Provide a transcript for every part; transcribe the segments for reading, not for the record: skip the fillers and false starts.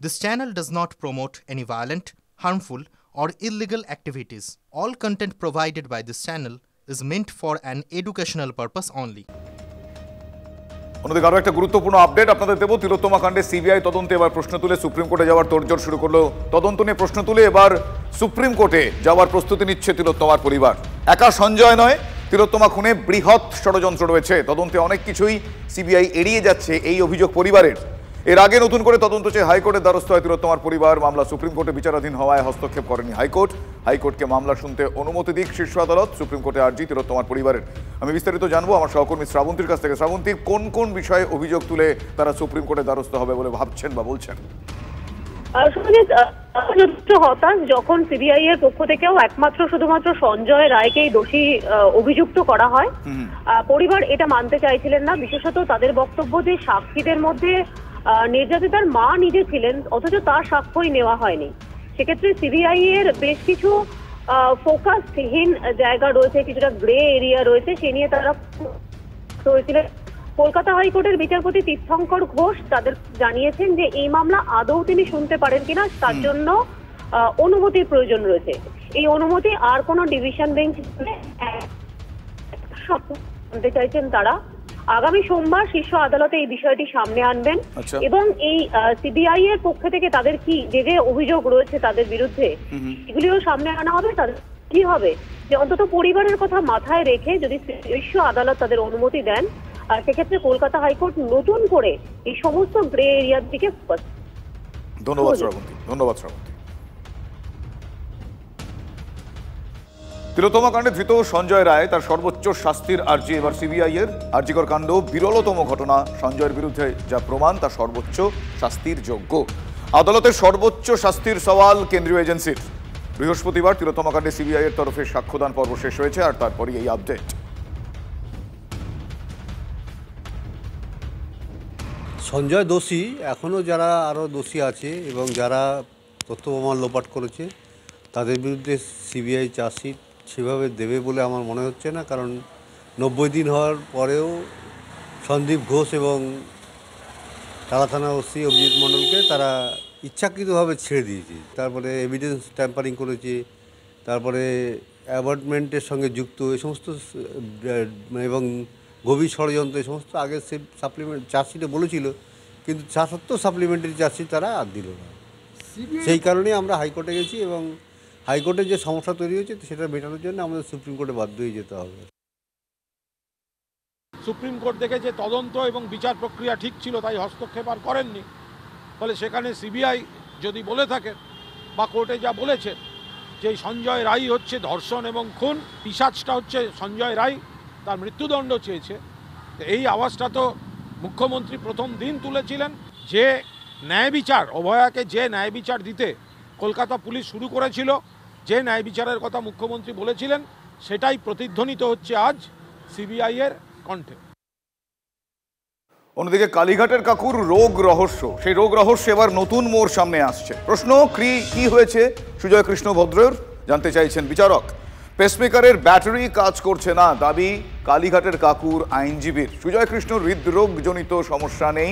This channel does not promote any violent, harmful, or illegal activities. All content provided by this channel is meant for an educational purpose only. অন্যদিকে আরও একটা গুরুত্বপূর্ণ update আপনাদের দেব। তিলোত্তমা কাণ্ডে CBI তদন্তে এবার প্রশ্ন তুলে সুপ্রিম কোর্টে যাওয়ার তোড়জোড় শুরু করলো। তদন্ত নিয়ে প্রশ্ন তুলে এবার সুপ্রিম কোর্টে যাওয়ার প্রস্তুতি নিচ্ছে তিলোত্তমার পরিবার। একা সঞ্জয় নয়, তিলোত্তমা খুনে বৃহৎ ষড়যন্ত্র রয়েছে। তদন্তে অনেক কিছুই সিবিআই এড়িয়ে যাচ্ছে এই অভিযোগ পরিবারের। এর আগে নতুন করে তদন্ত চেয়ে হাইকোর্টের দ্বারস্থ হয় তিলোত্তমার পরিবার। মামলা সুপ্রিম কোর্টে বিচারাধীন হওয়ায় হস্তক্ষেপ করেনি হাইকোর্ট। হাইকোর্টকে মামলা শুনতে অনুমতি দিক শীর্ষ আদালত। সুপ্রিম কোর্টে আর্জি তিলোত্তমার পরিবারের। আমি বিস্তারিত জানবো আমার সহকর্মী শ্রাবন্তীর কাছ থেকে। শ্রাবন্তী, কোন কোন বিষয়ে অভিযোগ তুলে তারা সুপ্রিম কোর্টে দ্বারস্থ হবে বলে ভাবছেন বা বলছেন? হতাশ যখন সিবিআই এর পক্ষ থেকেও একমাত্র শুধুমাত্র সঞ্জয় রায়কেই দোষী অভিযুক্ত করা হয়, পরিবার এটা মানতে চাইছিলেন না। বিশেষত তাদের বক্তব্য যে সাক্ষীদের মধ্যে নির্যাতিতার মা নিজে ছিলেন, অথচ তার সাক্ষ্যই নেওয়া হয়নি। সেক্ষেত্রে সিবিআই এর বেশ কিছু ফোকাসহীন জায়গা রয়েছে, কিছুটা গ্রে এরিয়া রয়েছে, সে নিয়ে তারা হয়েছিলেন। কলকাতা হাইকোর্টের বিচারপতি তীর্থঙ্কর ঘোষ তাদের জানিয়েছেন যে এই মামলা আদৌ তিনি শুনতে পারেন কিনা তার জন্য অনুমতির প্রয়োজন রয়েছে। এই অনুমতি আর কোন ডিভিশন বেঞ্চ শুনতে চাইছেন তারা। আগামী সোমবার শীর্ষ আদালতে এই বিষয়টি সামনে আনবেন এবং এই সিবিআই এর পক্ষ থেকে তাদের কি যে অভিযোগ রয়েছে তাদের বিরুদ্ধে এগুলিও সামনে আনা হবে। তাদের কি হবে যে অন্তত পরিবারের কথা মাথায় রেখে যদি শীর্ষ আদালত তাদের অনুমতি দেন, আর সেক্ষেত্রে কলকাতা হাইকোর্ট নতুন করে এই সমস্ত গ্রে এরিয়ার দিকে। ধন্যবাদ শ্রাবন্তী। ধন্যবাদ শ্রাবন্তী। তিলোত্তমা কাণ্ডে ধৃত সঞ্জয় রায় তার সর্বোচ্চ শাস্তির আর্জি এবার সিবিআই এর। আর্জিকর কাণ্ড বিরলতম ঘটনা। সঞ্জয়ের বিরুদ্ধে যা প্রমাণ তা সর্বোচ্চ শাস্তির যোগ্য। আদালতের সর্বোচ্চ শাস্তির সওয়াল কেন্দ্রীয় এজেন্সির। বৃহস্পতিবার তিলোত্তমা কাণ্ডে সিবিআই এর তরফে সাক্ষ্যদান পর্ব শেষ হয়েছে, আর তারপরই এই আপডেট। সঞ্জয় দোষী, এখনও যারা আরও দোষী আছে এবং যারা তথ্য প্রমাণ লোপাট করেছে তাদের বিরুদ্ধে সিবিআই চার্জশিট সেভাবে দেবে বলে আমার মনে হচ্ছে না। কারণ 90 দিন হওয়ার পরেও সন্দীপ ঘোষ এবং টালা থানা ওসি অভিজিৎ মণ্ডলকে তারা ইচ্ছাকৃতভাবে ছেড়ে দিয়েছে। তারপরে এভিডেন্স ট্যাম্পারিং করেছে, তারপরে অ্যাবর্টমেন্টের সঙ্গে যুক্ত এই সমস্ত এবং গভীর ষড়যন্ত্র এই সমস্ত আগে সে সাপ্লিমেন্ট চার্জশিটে বলেছিল, কিন্তু তা সত্ত্বেও সাপ্লিমেন্টারি চার্জশিট তারা আর দিল না। সেই কারণেই আমরা হাইকোর্টে গেছি এবং হাইকোর্টে যে সমস্যা তৈরি হয়েছে সেটা মেটানোর জন্য আমাদের সুপ্রিম কোর্টে বাধ্য হয়ে যেতে হবে। সুপ্রিম কোর্ট দেখেছে তদন্ত এবং বিচার প্রক্রিয়া ঠিক ছিল, তাই হস্তক্ষেপ আর করেননি। ফলে সেখানে সিবিআই যদি বলে থাকেন বা কোর্টে যা বলেছে যে সঞ্জয় রায় হচ্ছে ধর্ষণ এবং খুন, পিশাচটা হচ্ছে সঞ্জয় রায়, তার মৃত্যুদণ্ড চেয়েছে। এই আওয়াজটা তো মুখ্যমন্ত্রী প্রথম দিন তুলেছিলেন। যে ন্যায় বিচার, অভয়াকে যে ন্যায় বিচার দিতে কলকাতা পুলিশ শুরু করেছিল, যে ন্যায় বিচারের কথা মুখ্যমন্ত্রী বলেছিলেন, সেটাই প্রতিধ্বনিত হচ্ছে আজ সিবিআই এর কণ্ঠে। অন্যদিকে কালীঘাটের কাকুর রোগ রহস্য, সেই রোগ রহস্য এবার নতুন মোড় সামনে আসছে। প্রশ্ন কি হয়েছে সুজয় কৃষ্ণ ভদ্রের, জানতে চাইছেন বিচারক। পেসমেকারের ব্যাটারি কাজ করছে না, দাবি কালীঘাটের কাকুর আইনজীবীর। সুজয় কৃষ্ণর হৃদরোগজনিত সমস্যা নেই,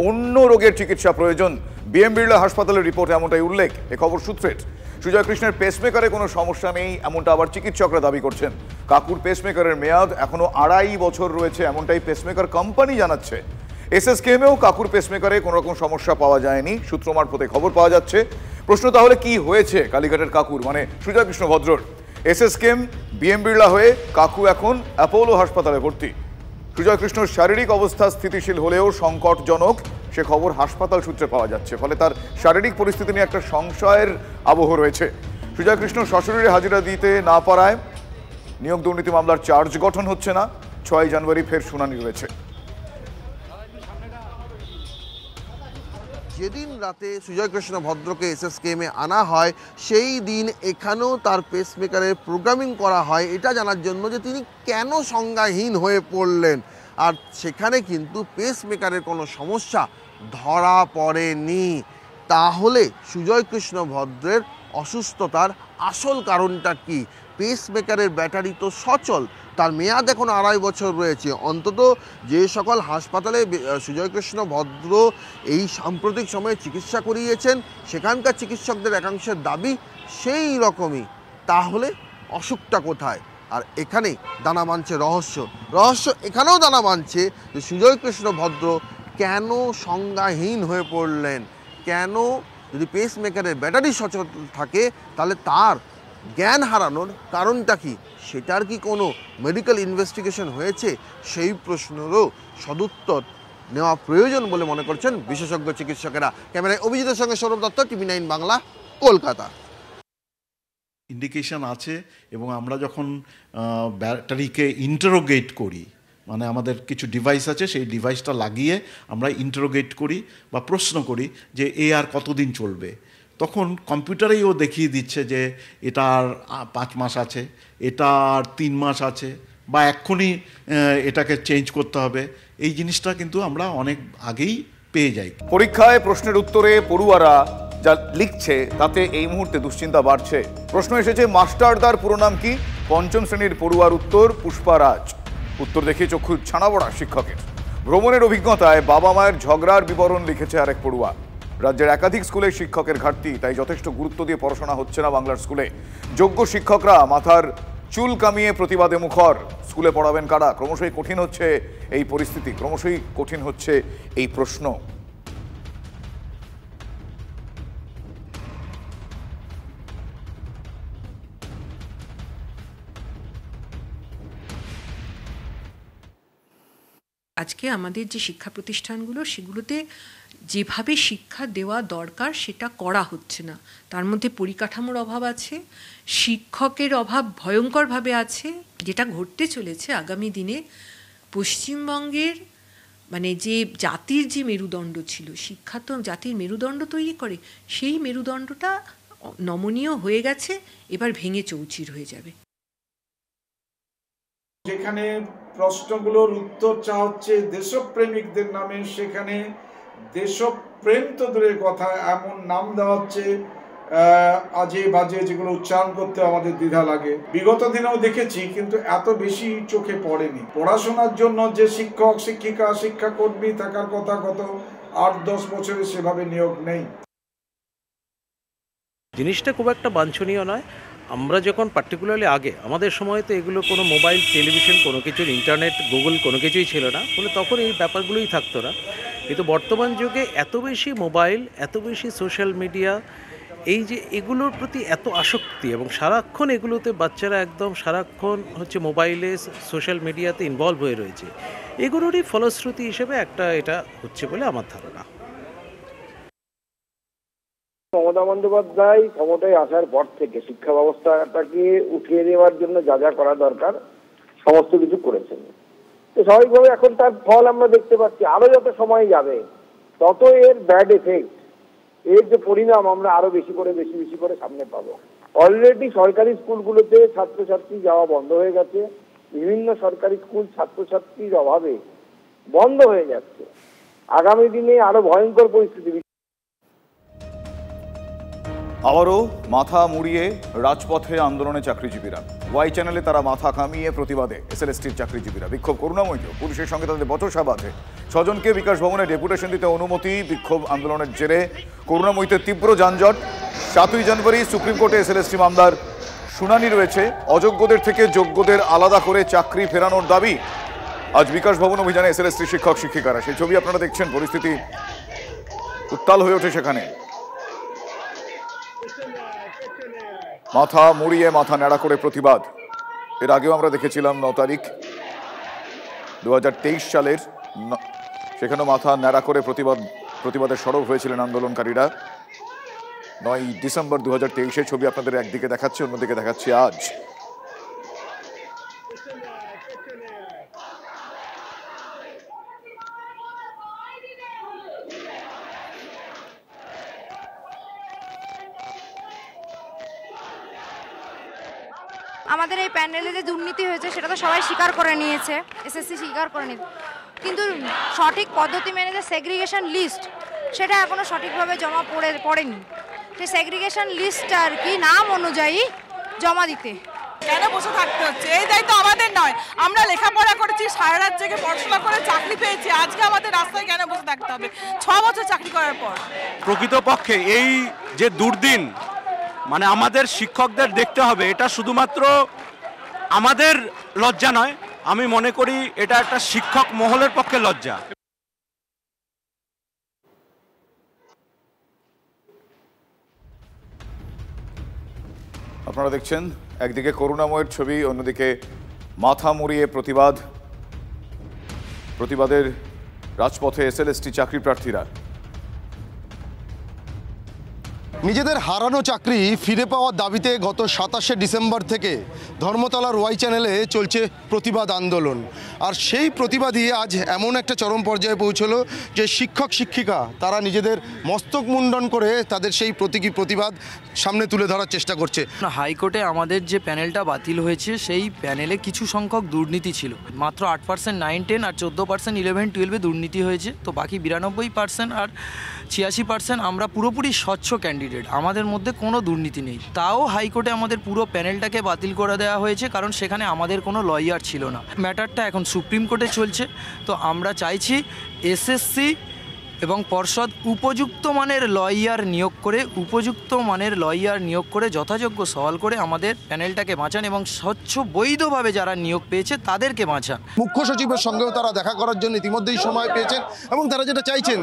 অন্য রোগের চিকিৎসা প্রয়োজন। বিএম বিড়লা হাসপাতালের রিপোর্টে এমনটাই উল্লেখ। এ খবর সূত্রের। সুজয় কৃষ্ণের পেসমেকারে কোনো সমস্যা নেই এমনটা আবার চিকিৎসকরা দাবি করছেন। কাকুর পেসমেকারের মেয়াদ এখনো 2.5 বছর রয়েছে, এমনটাই পেসমেকার কোম্পানি জানাচ্ছে। এসএসকেএমেও কাকুর পেসমেকারে কোনো রকম সমস্যা পাওয়া যায়নি, সূত্র মারফতে খবর পাওয়া যাচ্ছে। প্রশ্ন তাহলে কি হয়েছে কালীঘাটের কাকুর, মানে সুজয় কৃষ্ণ ভদ্রর? এসএসকেএম বিএম বিড়লা হয়ে কাকু এখন অ্যাপোলো হাসপাতালে ভর্তি। সুজয় কৃষ্ণর শারীরিক অবস্থা স্থিতিশীল হলেও সংকটজনক, সে খবর হাসপাতাল সূত্রে পাওয়া যাচ্ছে। ফলে তার শারীরিক পরিস্থিতি নিয়ে একটা সংশয়ের আবহ রয়েছে। সুজয় কৃষ্ণ সশরীরে হাজিরা দিতে না পারায় নিয়োগ দুর্নীতি মামলার চার্জ গঠন হচ্ছে না। 6 জানুয়ারি ফের শুনানি রয়েছে। যেদিন রাতে সুজয় কৃষ্ণ ভদ্রকে এসএসকেএমে আনা হয় সেই দিন এখানেও তার পেসমেকারের প্রোগ্রামিং করা হয় এটা জানার জন্য যে তিনি কেন সংজ্ঞাহীন হয়ে পড়লেন। আর সেখানে কিন্তু পেসমেকারের কোনো সমস্যা ধরা পড়েনি। তাহলে সুজয় কৃষ্ণ ভদ্রের অসুস্থতার আসল কারণটা কি? পেসমেকারের ব্যাটারি তো সচল, তার মেয়াদ এখন 2.5 বছর রয়েছে। অন্তত যে সকল হাসপাতালে সুজয় কৃষ্ণ ভদ্র এই সাম্প্রতিক সময়ে চিকিৎসা করিয়েছেন সেখানকার চিকিৎসকদের একাংশের দাবি সেই রকমই। তাহলে অসুখটা কোথায়? আর এখানেই দানা বাঁধছে রহস্য এখানেও দানা বাঁধছে যে সুজয় কৃষ্ণ ভদ্র কেন সংজ্ঞাহীন হয়ে পড়লেন, কেন যদি পেসমেকারের ব্যাটারি সচল থাকে তাহলে তার জ্ঞান হারানোর কারণটা কি, সেটার কি কোনো মেডিকেল ইনভেস্টিগেশন হয়েছে? সেই প্রশ্নেরও সদুত্তর নেওয়া প্রয়োজন বলে মনে করছেন বিশেষজ্ঞ চিকিৎসকেরা। ক্যামেরায় অভিজিতের সঙ্গে সৌরভ দত্ত, TV9 বাংলা, কলকাতা। ইন্ডিকেশন আছে এবং আমরা যখন ব্যাটারিকে ইন্টারোগেট করি, মানে আমাদের কিছু ডিভাইস আছে, সেই ডিভাইসটা লাগিয়ে আমরা ইন্টারোগেট করি বা প্রশ্ন করি যে এ আর কতদিন চলবে, তখন কম্পিউটারেই ও দেখিয়ে দিচ্ছে যে এটা আর 5 মাস আছে, এটা আর 3 মাস আছে, বা এক্ষুনি এটাকে চেঞ্জ করতে হবে। এই জিনিসটা কিন্তু আমরা অনেক আগেই পেয়ে যাই। পরীক্ষায় প্রশ্নের উত্তরে পড়ুয়ারা যা লিখছে তাতে এই মুহূর্তে দুশ্চিন্তা বাড়ছে। প্রশ্ন এসেছে মাস্টারদার পুরো নাম কি? 5ম শ্রেণীর পড়ুয়ার উত্তর পুষ্পারাজ। উত্তর দেখে চক্ষু ছানাবড়া শিক্ষকের। ভ্রমণের অভিজ্ঞতায় বাবা মায়ের ঝগড়ার বিবরণ লিখেছে আরেক পড়ুয়া। রাজ্যের একাধিক স্কুলে শিক্ষকের ঘাটতি, তাই যথেষ্ট গুরুত্ব দিয়ে পড়াশোনা হচ্ছে না বাংলার স্কুলে। যোগ্য শিক্ষকরা মাথার চুল কামিয়ে প্রতিবাদে মুখর। স্কুলে পড়াবেন কারা? ক্রমশই কঠিন হচ্ছে এই পরিস্থিতি, ক্রমশই কঠিন হচ্ছে এই প্রশ্ন। আজকে আমাদের যে শিক্ষা প্রতিষ্ঠানগুলো সেগুলোতে যেভাবে শিক্ষা দেওয়া দরকার সেটা করা হচ্ছে না। তার মধ্যে পরিকাঠামোর অভাব আছে, শিক্ষকের অভাব ভয়ঙ্করভাবে আছে। যেটা ঘটতে চলেছে আগামী দিনে, পশ্চিমবঙ্গের মানে যে জাতির যে মেরুদণ্ড ছিল, শিক্ষা তো জাতির মেরুদণ্ড তৈরি করে, সেই মেরুদণ্ডটা নমনীয় হয়ে গেছে, এবার ভেঙে চৌচির হয়ে যাবে। যেখানে প্রশ্নগুলোর উত্তর চাওয়া হচ্ছে দেশপ্রেমিকদের নামে, সেখানে দেশপ্রেম তো দূরের কথা, এমন নাম দেওয়া হচ্ছে আজে বাজে যেগুলো উচ্চারণ করতে আমাদের দ্বিধা লাগে। বিগত দিনেও দেখেছি, কিন্তু এত বেশি চোখে পড়েনি। পড়াশোনার জন্য যে শিক্ষক শিক্ষিকা শিক্ষাকর্মী থাকার কথা গত 8-10 বছরে সেভাবে নিয়োগ নেই। জিনিসটা খুব একটা বাঞ্ছনীয় নয়। আমরা যখন পার্টিকুলারলি আগে আমাদের সময় তো এগুলো কোনো মোবাইল টেলিভিশন কোনো কিছুর ইন্টারনেট গুগল কোনো কিছুই ছিল না, ফলে তখন এই ব্যাপারগুলোই থাকতো না। কিন্তু বর্তমান যুগে এত বেশি মোবাইল, এত বেশি সোশ্যাল মিডিয়া, এই যে এগুলোর প্রতি এত আসক্তি, এবং সারাক্ষণ এগুলোতে বাচ্চারা একদম সারাক্ষণ হচ্ছে মোবাইলে সোশ্যাল মিডিয়াতে ইনভলভ হয়ে রয়েছে, এগুলোরই ফলশ্রুতি হিসেবে একটা এটা হচ্ছে বলে আমার ধারণা। মমতা বন্দ্যোপাধ্যায় ক্ষমতায় আসার পর থেকে শিক্ষা ব্যবস্থাটাকে উঠিয়ে দেওয়ার জন্য যা যা করা দরকার সমস্ত কিছু করেছেন। তো স্বাভাবিকভাবে এখন তার ফল আমরা দেখতে পাচ্ছি। আরো যত সময় যাবে তত এর ব্যাড এফেক্ট, এর যে পরিণাম আমরা আরো বেশি করে সামনে পাবো। অলরেডি সরকারি স্কুলগুলোতে ছাত্রছাত্রী যাওয়া বন্ধ হয়ে গেছে। বিভিন্ন সরকারি স্কুল ছাত্রছাত্রীর অভাবে বন্ধ হয়ে যাচ্ছে। আগামী দিনে আরো ভয়ঙ্কর পরিস্থিতি। আবারও মাথা মুড়িয়ে রাজপথে আন্দোলনে চাকরিজীবীরা। ওয়াই চ্যানেলে তারা মাথা কামিয়ে প্রতিবাদে এসএলএসটির চাকরিজীবীরা। বিক্ষোভ করুণাময়ী, পুলিশের সঙ্গে তাদের বচসা বাঁধে। 6 জনকে বিকাশ ভবনে ডেপুটেশন দিতে অনুমতি। বিক্ষোভ আন্দোলনের জেরে করুণাময়ীতে তীব্র যানজট। 7ই জানুয়ারি সুপ্রিম কোর্টে এসএলএসটি মামলার শুনানি রয়েছে। অযোগ্যদের থেকে যোগ্যদের আলাদা করে চাকরি ফেরানোর দাবি। আজ বিকাশ ভবন অভিযানে এসএলএসটি শিক্ষক শিক্ষিকারা। সেই ছবি আপনারা দেখছেন। পরিস্থিতি উত্তাল হয়ে ওঠে সেখানে। মাথা মুড়িয়ে মাথা ন্যাড়া করে প্রতিবাদ। এর আগেও আমরা দেখেছিলাম 9 তারিখ 2023 সালের, সেখানেও মাথা ন্যাড়া করে প্রতিবাদের সরব হয়েছিলেন আন্দোলনকারীরা। 9 ডিসেম্বর 2023 ছবি আপনাদের একদিকে দেখাচ্ছি, অন্যদিকে দেখাচ্ছি আজ। আমাদের এই প্যানেলে যে দুর্নীতি হয়েছে সেটা তো সবাই স্বীকার করে নিয়েছে, এসএসসি স্বীকার করে নিয়েছে, কিন্তু সঠিক পদ্ধতি মেনে যে সেগ্রিগেশন লিস্ট সেটা এখনো সঠিকভাবে জমা পড়েনি। সেই সেগ্রিগেশন লিস্ট আর কি নাম অনুযায়ী জমা দিতে, কেন বসে থাকতে হচ্ছে? এই দায়িত্ব আমাদের নয়। আমরা লেখাপড়া করেছি, সারা রাত জেগে পড়াশোনা করে চাকরি পেয়েছি, আজকে আমাদের রাস্তায় কেন বসে থাকতে হবে 6 বছর চাকরি করার পর? প্রকৃতপক্ষে এই যে দুর্দিন মানে আমাদের শিক্ষকদের দেখতে হবে, এটা শুধুমাত্র আমাদের লজ্জা নয়, আমি মনে করি এটা একটা শিক্ষক মহলের পক্ষে লজ্জা। আপনারা দেখছেন একদিকে করুণাময়ের ছবি, অন্যদিকে মাথা মুড়িয়ে প্রতিবাদের রাজপথে এসএলএসটি চাকরি প্রার্থীরা। নিজেদের হারানো চাকরি ফিরে পাওয়ার দাবিতে গত 27শে ডিসেম্বর থেকে ধর্মতলার ওয়াই চ্যানেলে চলছে প্রতিবাদ আন্দোলন। আর সেই প্রতিবাদই আজ এমন একটা চরম পর্যায়ে পৌঁছলো যে শিক্ষক শিক্ষিকা তারা নিজেদের মস্তক মুন্ডন করে তাদের সেই প্রতীকী প্রতিবাদ সামনে তুলে ধরার চেষ্টা করছে। হাইকোর্টে আমাদের যে প্যানেলটা বাতিল হয়েছে সেই প্যানেলে কিছু সংখ্যক দুর্নীতি ছিল, মাত্র 8% 9, 10 আর 14% 11, 12 দুর্নীতি হয়েছে। তো বাকি 92% আর 86% আমরা পুরোপুরি স্বচ্ছ ক্যান্ডিডেট, আমাদের মধ্যে কোনো দুর্নীতি নেই। তাও হাইকোর্টে আমাদের পুরো প্যানেলটাকে বাতিল করে দেওয়া হয়েছে, কারণ সেখানে আমাদের কোনো লয়ার ছিল না। ম্যাটারটা এখন সুপ্রিম কোর্টে চলছে। তো আমরা চাইছি এসএসসি এবং পর্ষদ উপযুক্ত মানের লয়ার নিয়োগ করে যথাযোগ্য সওয়াল করে আমাদের প্যানেলটাকে বাঁচান এবং স্বচ্ছ বৈধভাবে যারা নিয়োগ পেয়েছে তাদেরকে বাঁচান। মুখ্য সচিবের সঙ্গেও তারা দেখা করার জন্য ইতিমধ্যেই সময় পেয়েছেন এবং তারা যেটা চাইছেন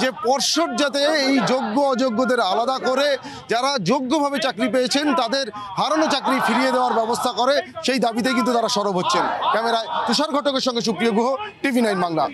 যে পর্ষদ যাতে এই যোগ্য অযোগ্যদের আলাদা করে যারা যোগ্যভাবে চাকরি পেয়েছেন তাদের হারানো চাকরি ফিরিয়ে দেওয়ার ব্যবস্থা করে, সেই দাবিতেই কিন্তু তারা সরব হচ্ছেন। ক্যামেরায় তুষার ঘটকের সঙ্গে সুপ্রিয় গুহ, TV9 বাংলা।